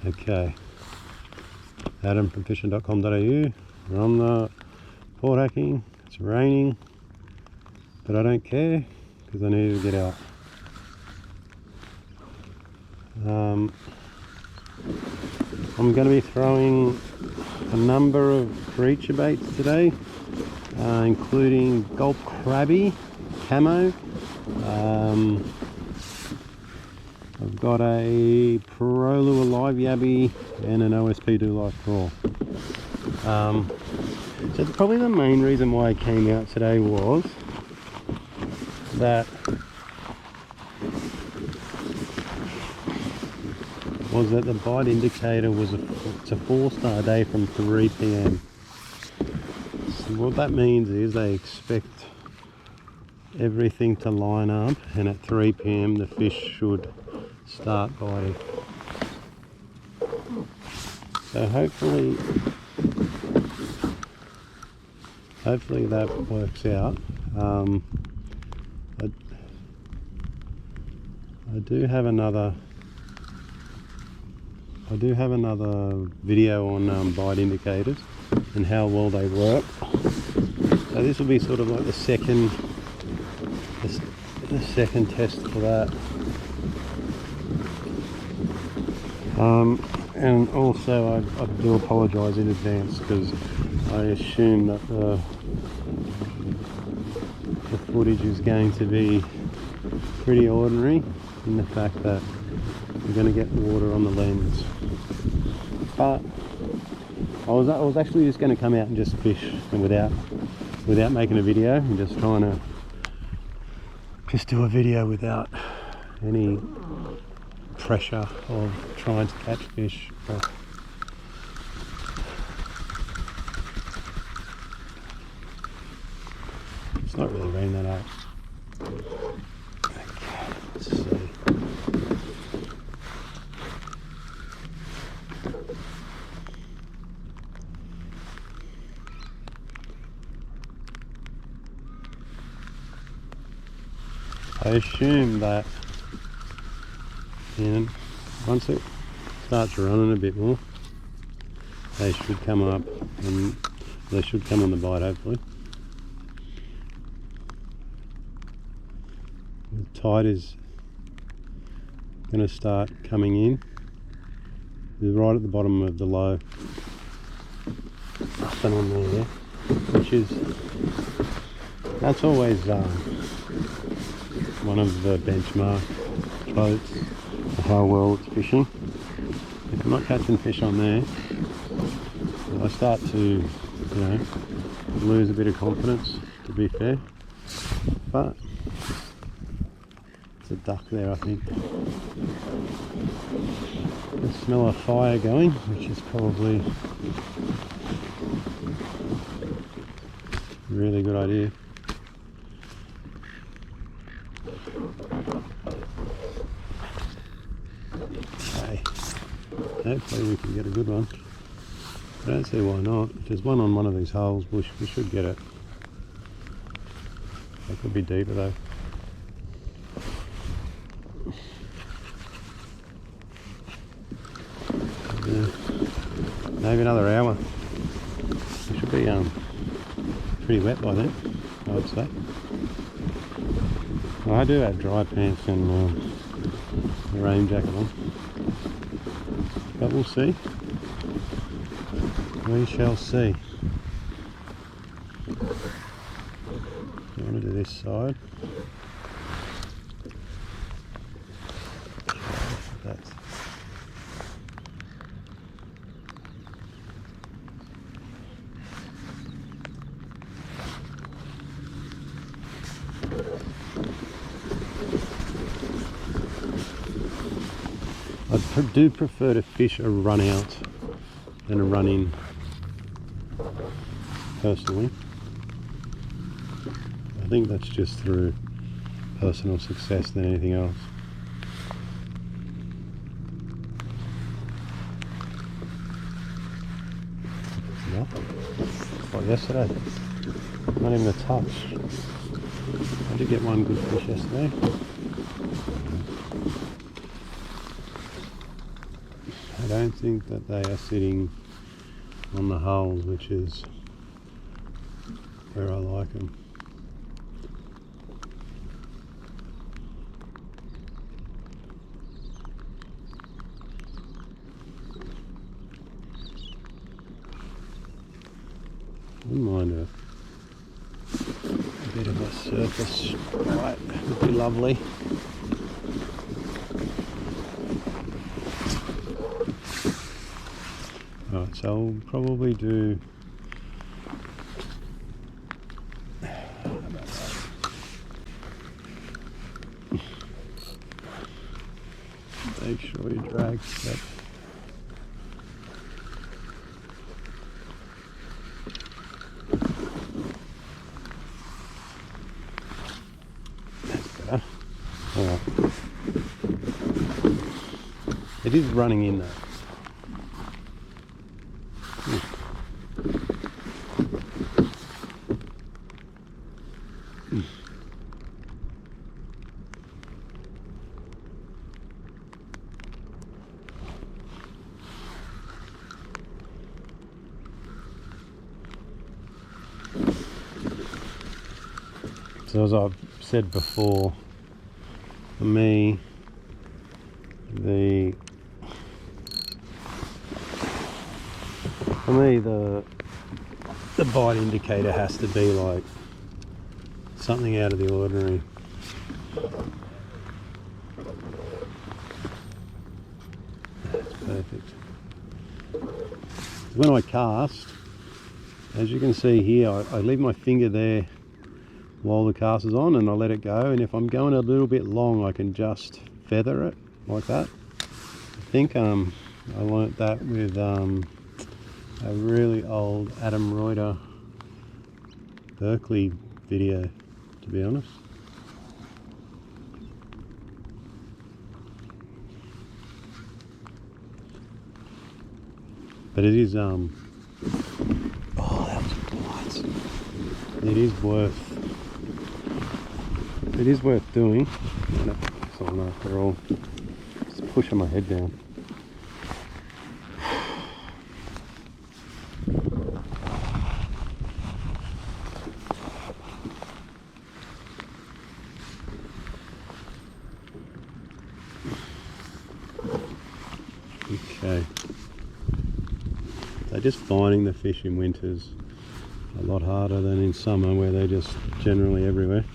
Okay, Adam from fishin.com.au. We're on the port hacking. It's raining, but I don't care because I need to get out. I'm going to be throwing a number of creature baits today, including gulp crabby, camo. I've got a Pro Lure live yabby and an OSP do live crawl. So probably the main reason why I came out today was that the bite indicator was it's a 4-star day from 3 PM. So what that means is they expect everything to line up, and at 3 PM the fish should start biting. So hopefully that works out. I do have another video on bite indicators and how well they work. So this will be sort of like the second test for that. And also I do apologise in advance because I assume that the footage is going to be pretty ordinary in the fact that we're going to get water on the lens. But I was actually just going to come out and just fish, and without making a video, and just trying to do a video without any pressure of trying to catch fish. But it's not really raining that out. Okay, let's see. I assume that once it starts running a bit more, they should come up and they should come on the bite, hopefully. The tide is going to start coming in. It's right at the bottom of the low. Nothing on there, which is, that's always one of the benchmark boats for how well it's fishing. If I'm not catching fish on there, I start to, lose a bit of confidence, to be fair. But it's a duck there, I think. I can smell a fire going, which is probably a really good idea. Okay, hopefully we can get a good one. I don't see why not. If there's one on one of these holes, we should get it. It could be deeper though. Maybe another hour. It should be pretty wet by then, I would say. Well, I do have dry pants and a rain jacket on, but we'll see. We shall see. I want to do this side. That's I do prefer to fish a run out than a run in, personally. I think that's just through personal success than anything else. Nothing. Like yesterday, not even a touch. I did get one good fish yesterday. I don't think that they are sitting on the hulls, which is where I like them. Wouldn't mind a bit of a surface light, would be lovely. Alright, so I'll probably do make sure you drag that. That's better. Alright. It is running in though. So as I've said before, for me, the bite indicator has to be like something out of the ordinary. That's perfect. When I cast, as you can see here, I leave my finger there while the cast is on and I let it go, and if I'm going a little bit long I can just feather it like that. I think I learnt that with a really old Adam Reuter Berkeley video, to be honest. But it is oh, that was nice. It is worth doing. So no, they're all just pushing my head down. Okay. So just finding the fish in winter's a lot harder than in summer, where they're just generally everywhere.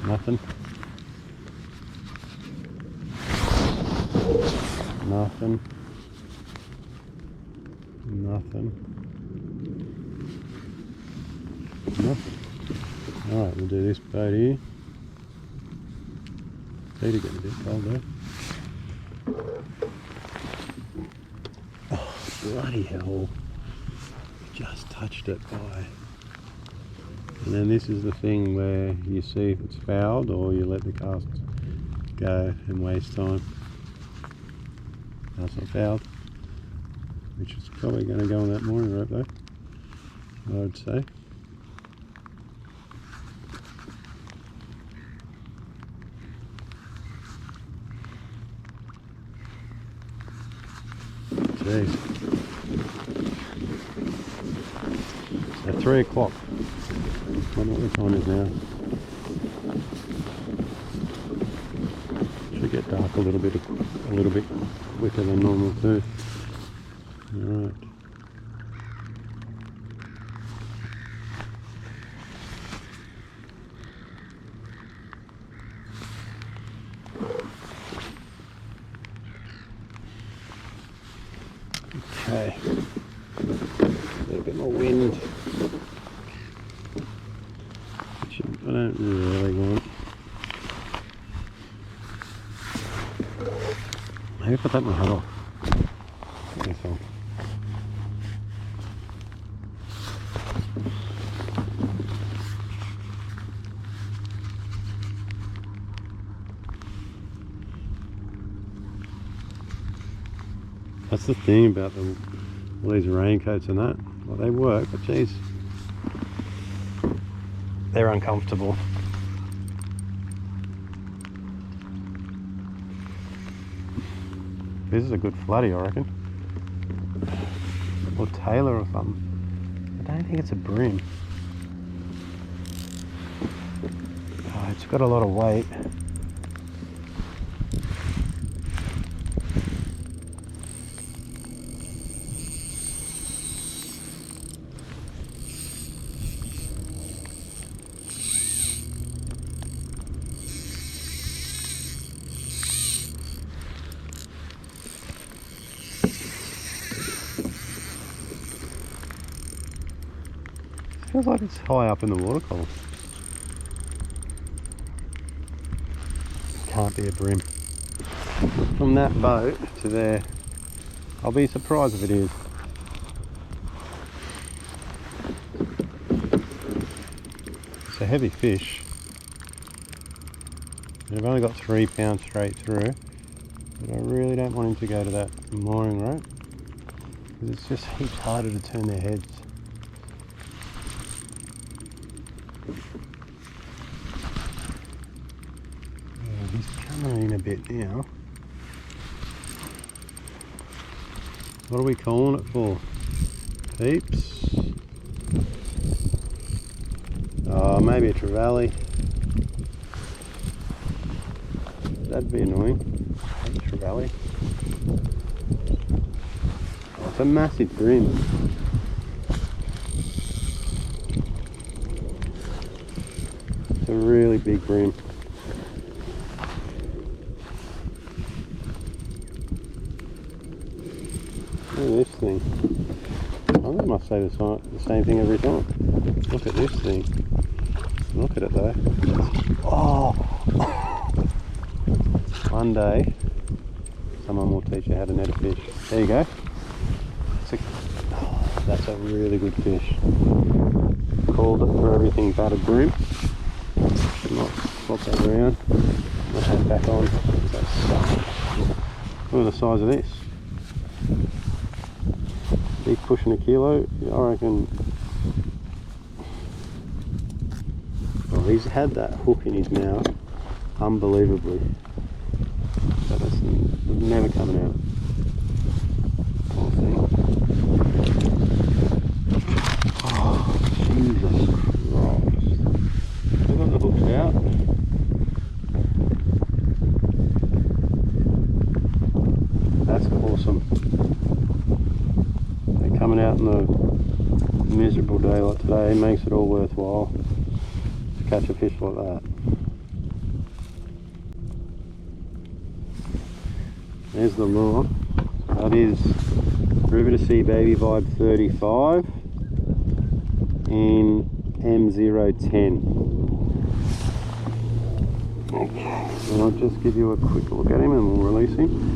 Nothing. Nothing. Nothing. Nothing. Alright, we'll do this boat here. Feet are getting a bit cold there. Oh, bloody hell. Just touched it by. And then this is the thing where you see if it's fouled or you let the cast go and waste time. That's not fouled, which is probably going to go on that mooring rope though, I would say. Jeez. So 3 o'clock. I don't know what the time is now. Should get dark a little bit quicker than normal too. Alright. Okay. A little bit more wind, which I don't really want. Maybe if I take my hat off. That's all. That's the thing about all these raincoats and that. Well, they work, but geez, they're uncomfortable. This is a good floodie, I reckon. Or tailor or something. I don't think it's a brim. Oh, it's got a lot of weight. Feels like it's high up in the water column. Can't be a brim. From that boat to there, I'll be surprised if it is. It's a heavy fish. And I've only got 3 pounds straight through, but I really don't want him to go to that mooring rope, because it's just heaps harder to turn their heads. He's coming in a bit now. What are we calling it for? Peeps? Oh, maybe a trevally. That'd be annoying. Maybe a trevally. Oh, it's a massive brim. It's a really big brim. Look at this thing. I think I must say the same thing every time. Look at this thing. Look at it though. Oh! One day, someone will teach you how to net a fish. There you go. That's a really good fish. Called it for everything but a brim. Should not swap that around. I'll have it back on. Look at the size of this. He's pushing a kilo. I reckon. Well, he's had that hook in his mouth unbelievably, but it's never coming out. Poor thing. Oh, Jesus Christ! I've got the hooks out. That's awesome. Coming out in a miserable day like today makes it all worthwhile to catch a fish like that. There's the lure. That is River to Sea Baby Vibe 35 in M010. Okay, and I'll just give you a quick look at him and we'll release him.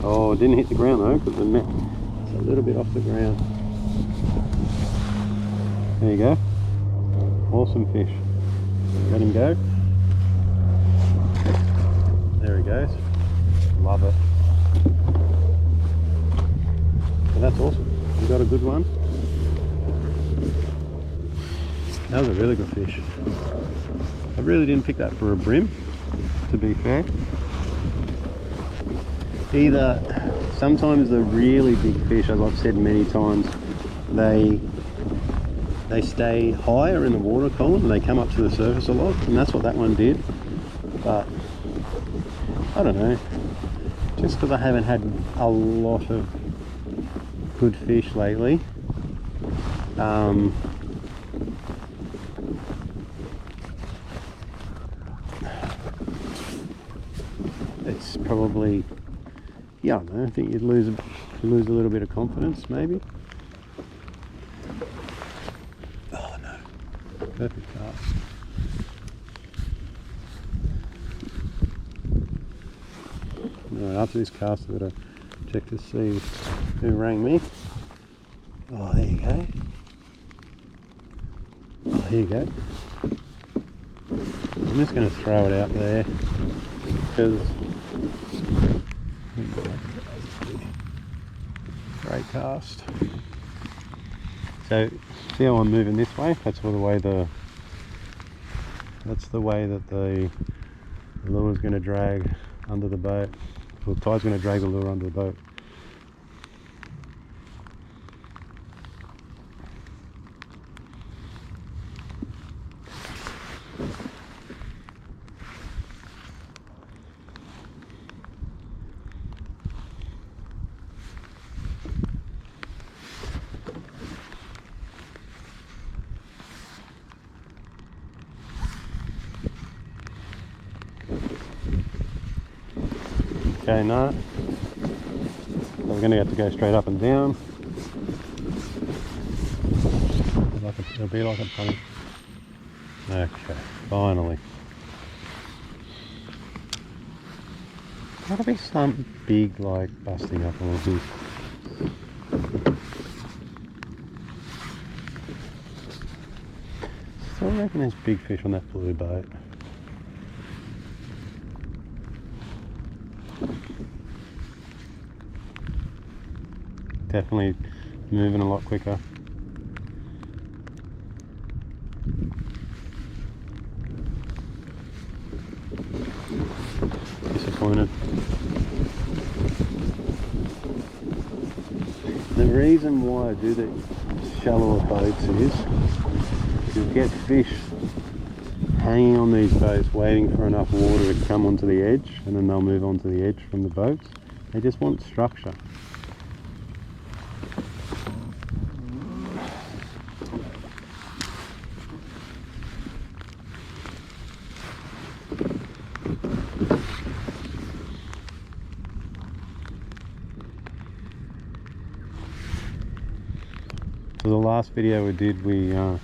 Oh, it didn't hit the ground though, because the net is a little bit off the ground. There you go. Awesome fish. Let him go. There he goes. Love it. So that's awesome. We got a good one. That was a really good fish. I really didn't pick that for a brim, to be fair. Either sometimes the really big fish, as I've said many times, they stay higher in the water column and they come up to the surface a lot, and that's what that one did. But I don't know, just because I haven't had a lot of good fish lately, it's probably, yeah, I don't know, I think you'd lose a little bit of confidence maybe. Oh no, perfect cast. Alright, after this cast I've got to check to see who rang me. Oh, there you go. Oh, here you go. I'm just going to throw it out there because Great cast. So see how I'm moving this way? That's the way that the lure is going to drag under the boat. Well, the tide's going to drag the lure under the boat. Okay, no. So we're going to have to go straight up and down. It'll be like a pony. Okay, finally. Gotta be some big, like, busting up on this. So I reckon there's big fish on that blue boat. Definitely moving a lot quicker. Disappointed. The reason why I do the shallower boats is you get fish hanging on these boats waiting for enough water to come onto the edge, and then they'll move onto the edge from the boats. They just want structure. So the last video we did, I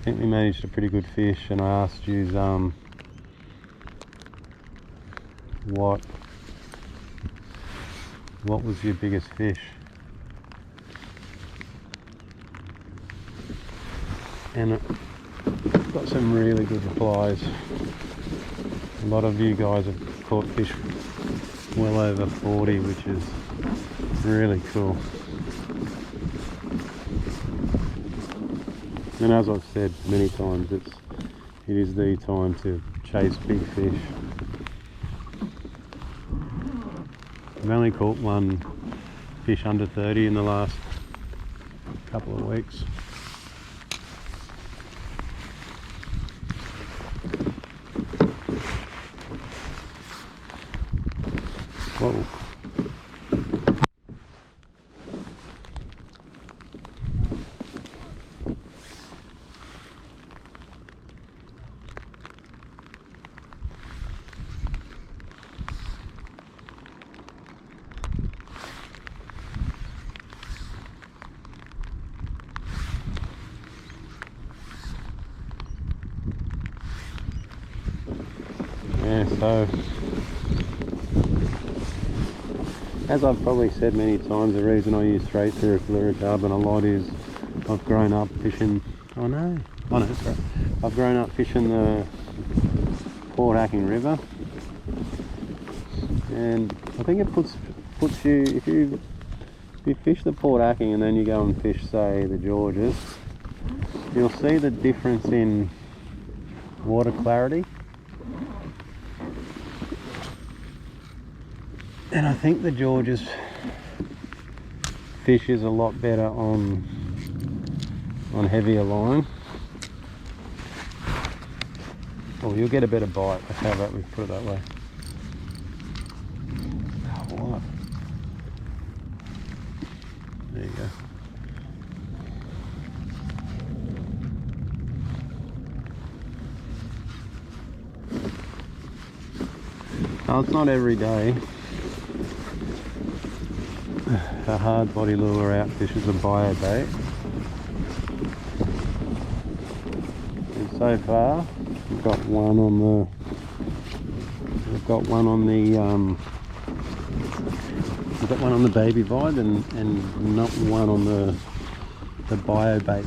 think we managed a pretty good fish, and I asked you what was your biggest fish, and I got some really good replies. A lot of you guys have caught fish well over 40, which is really cool. And as I've said many times, it is the time to chase big fish. I've only caught one fish under 30 in the last couple of weeks. Whoa. Yeah, so as I've probably said many times, the reason I use straight through fluorocarbon a lot is I've grown up fishing. I've grown up fishing the Port Hacking River, and I think it puts you, if you fish the Port Hacking and then you go and fish, say, the Georges, you'll see the difference in water clarity. And I think the Georges fishes a lot better on heavier line. Well, you'll get a better bite. How about we put it that way? Oh, what? There you go. Now, it's not every day a hard body lure outfish is a bio bait, and so far we've got one on the baby vide and not one on the bio bait.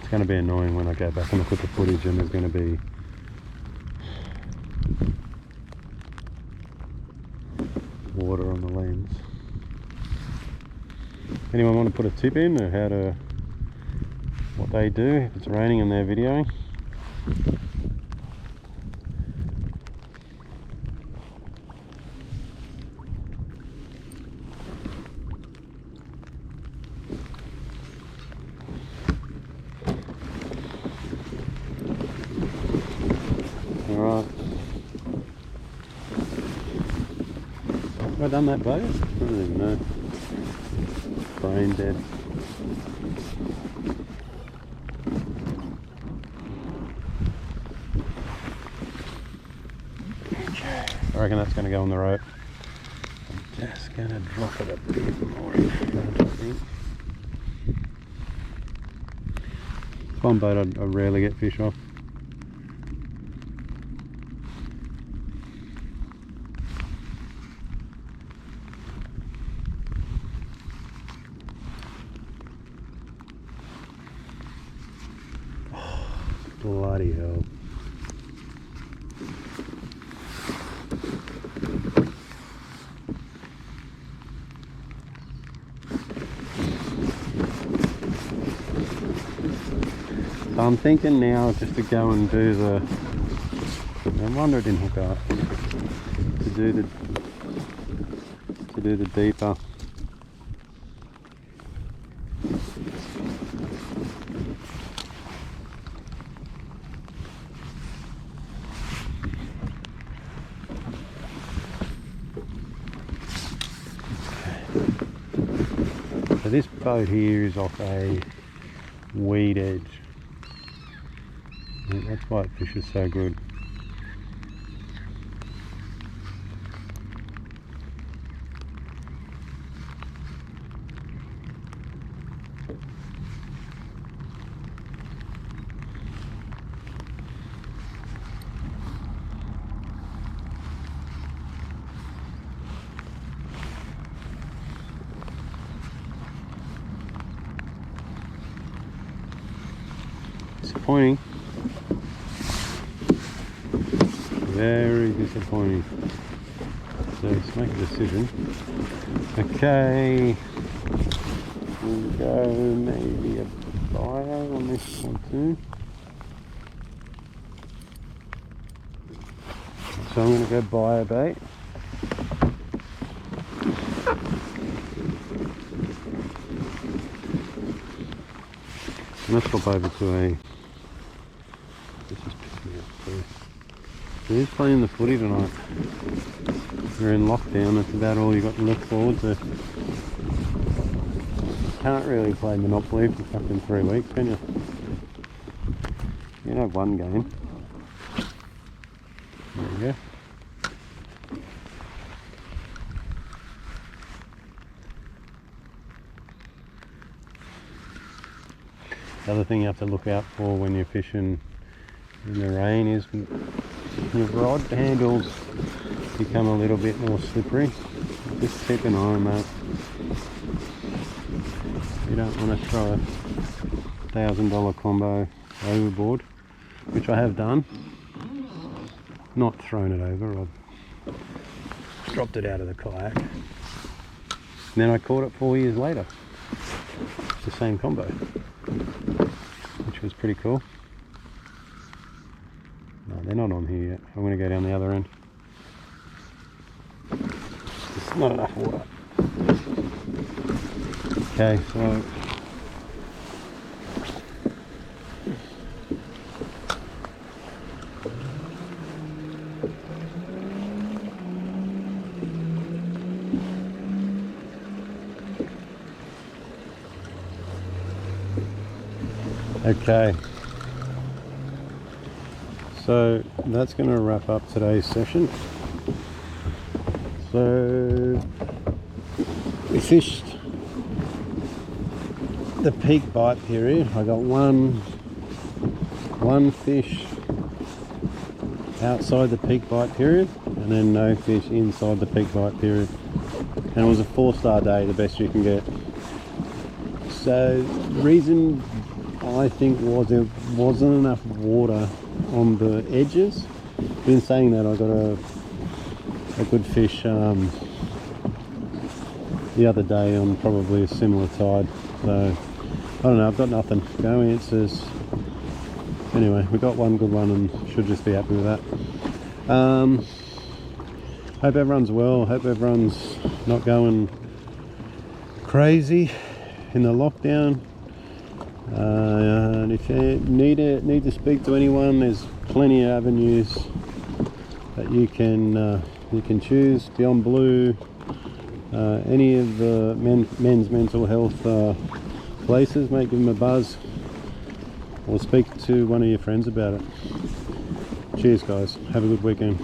It's going to be annoying when I go back and look at the footage, and there's going to be water on the lens. Anyone want to put a tip in or what they do if it's raining and they're videoing? Alright. Have I done that boat? I don't even know. Brain dead. Okay. I reckon that's going to go on the rope. I'm just going to drop it a bit more in front, I think. It's one boat I rarely get fish off. Bloody hell. So I'm thinking now just to go and do the, no wonder it didn't hook up, to do the deeper. So this boat here is off a weed edge. That's why it fishes so good. Disappointing. Very disappointing. So let's make a decision. Okay, we'll go maybe a bio on this one too. So I'm going to go bio bait. And let's hop over to a. This is picking up too. Who's playing the footy tonight? We're in lockdown, that's about all you've got to look forward to. Can't really play Monopoly for fucking 3 weeks, can you? You can have one game. There you go. The other thing you have to look out for when you're fishing in the rain is your rod handles become a little bit more slippery. Just keep an eye on that. You don't want to throw a $1,000 combo overboard, which I have done. Not thrown it over, I've dropped it out of the kayak. And then I caught it 4 years later. It's the same combo, which was pretty cool. No, they're not on here yet. I'm going to go down the other end. There's not enough water. Okay, so okay. So that's going to wrap up today's session. So we fished the peak bite period. I got one fish outside the peak bite period and then no fish inside the peak bite period. And it was a 4-star day, the best you can get. So the reason I think was there wasn't enough water on the edges. In saying that, I got a good fish the other day on probably a similar tide. So I don't know, I've got nothing. No answers. Anyway, we got one good one and should just be happy with that. Hope everyone's well. Hope everyone's not going crazy in the lockdown. And if you need to speak to anyone, there's plenty of avenues that you can choose. Beyond Blue, any of the men's mental health places, mate, give them a buzz or speak to one of your friends about it. Cheers guys, have a good weekend.